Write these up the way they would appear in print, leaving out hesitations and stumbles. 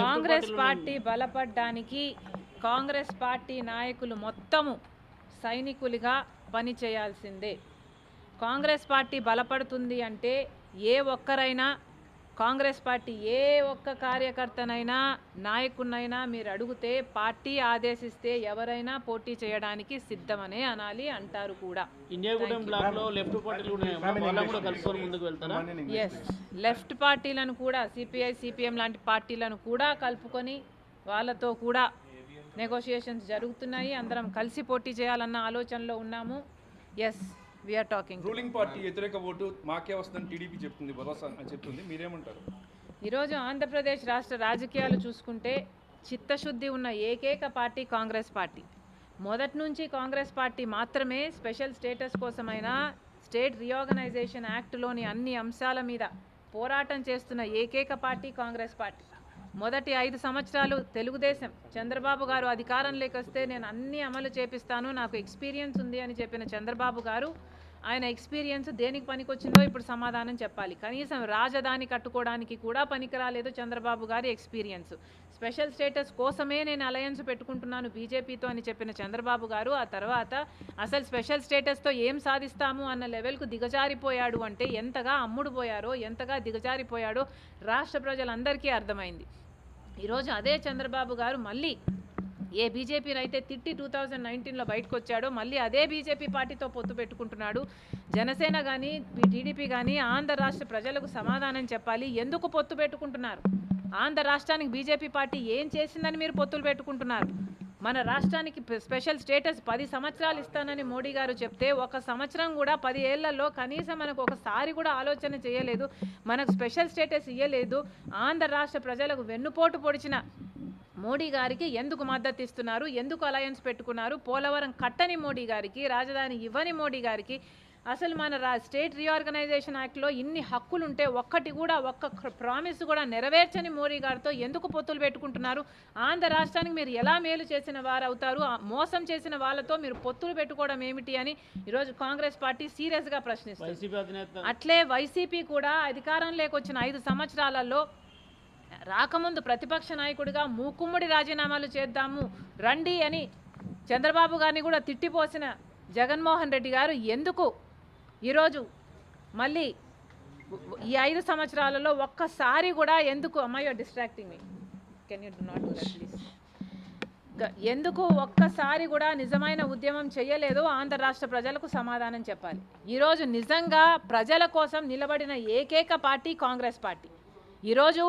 Congress party బలపడడానికి Congress party నాయకులు మొత్తము సైనికులుగా పని చేయాల్సిందే. కాంగ్రెస్ పార్టీ బలపడుతుంది అంటే ఏ ఒక్కరైనా కాంగ్రెస్ పార్టీ ఏ ఒక్క కార్యకర్తనైనా నాయకునైనా మీరు అడిగితే పార్టీ ఆదేశిస్తే ఎవరైనా పోటీ చేయడానికి సిద్ధమనే అనాలి అంటారు కూడా. ఎస్, లెఫ్ట్ పార్టీలను కూడా సిపిఐ సిపిఎం లాంటి పార్టీలను కూడా కలుపుకొని వాళ్ళతో కూడా నెగోషియేషన్స్ జరుగుతున్నాయి. అందరం కలిసి పోటీ చేయాలన్న ఆలోచనలో ఉన్నాము. Yes, we are talking. Ruling party వ్యతిరేక ఓటు మాకే వస్తుందని టీడీపీ చెప్తుంది, భరోసా అని చెప్తుంది. మీరేమంటారు? ఈరోజు ఆంధ్రప్రదేశ్ రాష్ట్ర రాజకీయాలు చూసుకుంటే చిత్తశుద్ధి ఉన్న ఏకైక పార్టీ కాంగ్రెస్ పార్టీ. మొదటి నుంచి కాంగ్రెస్ పార్టీ మాత్రమే స్పెషల్ స్టేటస్ కోసమైనా స్టేట్ రీఆర్గనైజేషన్ యాక్ట్లోని అన్ని అంశాల మీద పోరాటం చేస్తున్న ఏకైక పార్టీ కాంగ్రెస్ పార్టీ. మొదటి 5 సంవత్సరాలు తెలుగుదేశం చంద్రబాబు గారు అధికారంలోకి వస్తే నేను అన్నీ అమలు చేపిస్తాను, నాకు ఎక్స్పీరియన్స్ ఉంది అని చెప్పిన చంద్రబాబు గారు ఆయన ఎక్స్పీరియన్స్ దేనికి పనికొచ్చిందో ఇప్పుడు సమాధానం చెప్పాలి. కనీసం రాజధాని కట్టుకోవడానికి కూడా పనికిరాలేదు చంద్రబాబు గారి ఎక్స్పీరియన్స్. స్పెషల్ స్టేటస్ కోసమే నేను అలయన్స్ పెట్టుకుంటున్నాను బీజేపీతో అని చెప్పిన చంద్రబాబు గారు ఆ తర్వాత అసలు స్పెషల్ స్టేటస్తో ఏం సాధిస్తాము అన్న లెవెల్కు దిగజారిపోయాడు అంటే ఎంతగా అమ్ముడుపోయారో, ఎంతగా దిగజారిపోయాడో రాష్ట్ర ప్రజలందరికీ అర్థమైంది. ఈరోజు అదే చంద్రబాబు గారు మళ్ళీ ఏ బీజేపీని అయితే తిట్టి 2019లో బయటకు వచ్చాడో మళ్ళీ అదే బీజేపీ పార్టీతో పొత్తు పెట్టుకుంటున్నాడు. జనసేన కానీ టీడీపీ కానీ ఆంధ్ర రాష్ట్ర ప్రజలకు సమాధానం చెప్పాలి. ఎందుకు పొత్తు పెట్టుకుంటున్నారు? ఆంధ్ర రాష్ట్రానికి బీజేపీ పార్టీ ఏం చేసిందని మీరు పొత్తులు పెట్టుకుంటున్నారు? మన రాష్ట్రానికి స్పెషల్ స్టేటస్ 10 సంవత్సరాలు ఇస్తానని మోడీ గారు చెప్తే 1 సంవత్సరం కూడా 10 ఏళ్లలో కనీసం మనకు ఒకసారి కూడా ఆలోచన చేయలేదు. మనకు స్పెషల్ స్టేటస్ ఇవ్వలేదు. ఆంధ్ర రాష్ట్ర ప్రజలకు వెన్నుపోటు పొడిచిన మోడీ గారికి ఎందుకు మద్దతు ఇస్తున్నారు? ఎందుకు అలయన్స్ పెట్టుకున్నారు? పోలవరం కట్టని మోడీ గారికి, రాజధాని ఇవ్వని మోడీ గారికి, అసలు మన స్టేట్ రీఆర్గనైజేషన్ యాక్ట్లో ఇన్ని హక్కులుంటే ఒక్క ప్రామిస్ కూడా నెరవేర్చని మోడీ గారితో ఎందుకు పొత్తులు పెట్టుకుంటున్నారు? ఆంధ్ర రాష్ట్రానికి మీరు ఎలా మేలు చేసిన వారు అవుతారు? మోసం చేసిన వాళ్ళతో మీరు పొత్తులు పెట్టుకోవడం ఏమిటి అని ఈరోజు కాంగ్రెస్ పార్టీ సీరియస్గా ప్రశ్నిస్తుంది. అట్లే వైసీపీ కూడా అధికారంలోకి వచ్చిన 5 సంవత్సరాలలో రాకముందు ప్రతిపక్ష నాయకుడిగా మూకుమ్మడి రాజీనామాలు చేద్దాము రండి అని చంద్రబాబు గారిని కూడా తిట్టిపోసిన జగన్మోహన్ రెడ్డి గారు ఎందుకు ఈరోజు మళ్ళీ ఈ 5 సంవత్సరాలలో ఒక్కసారి కూడా ఎందుకు అమ్మాయో distracting me can you do not do that please ఎందుకు ఒక్కసారి కూడా నిజమైన ఉద్యమం చేయలేదో ఆంధ్ర రాష్ట్ర ప్రజలకు సమాధానం చెప్పాలి. ఈరోజు నిజంగా ప్రజల కోసం నిలబడిన ఏకైక పార్టీ కాంగ్రెస్ పార్టీ. ఈరోజు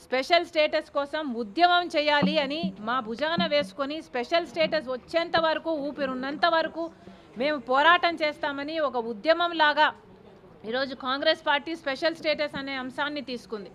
స్పెషల్ స్టేటస్ కోసం ఉద్యమం చేయాలి అని మా భుజాన వేసుకొని స్పెషల్ స్టేటస్ వచ్చేంత వరకు ఊపిరున్నంత వరకు మేము పోరాటం చేస్తామని ఒక ఉద్యమం లాగా ఈరోజు కాంగ్రెస్ పార్టీ స్పెషల్ స్టేటస్ అనే అంశాన్ని తీసుకుంది.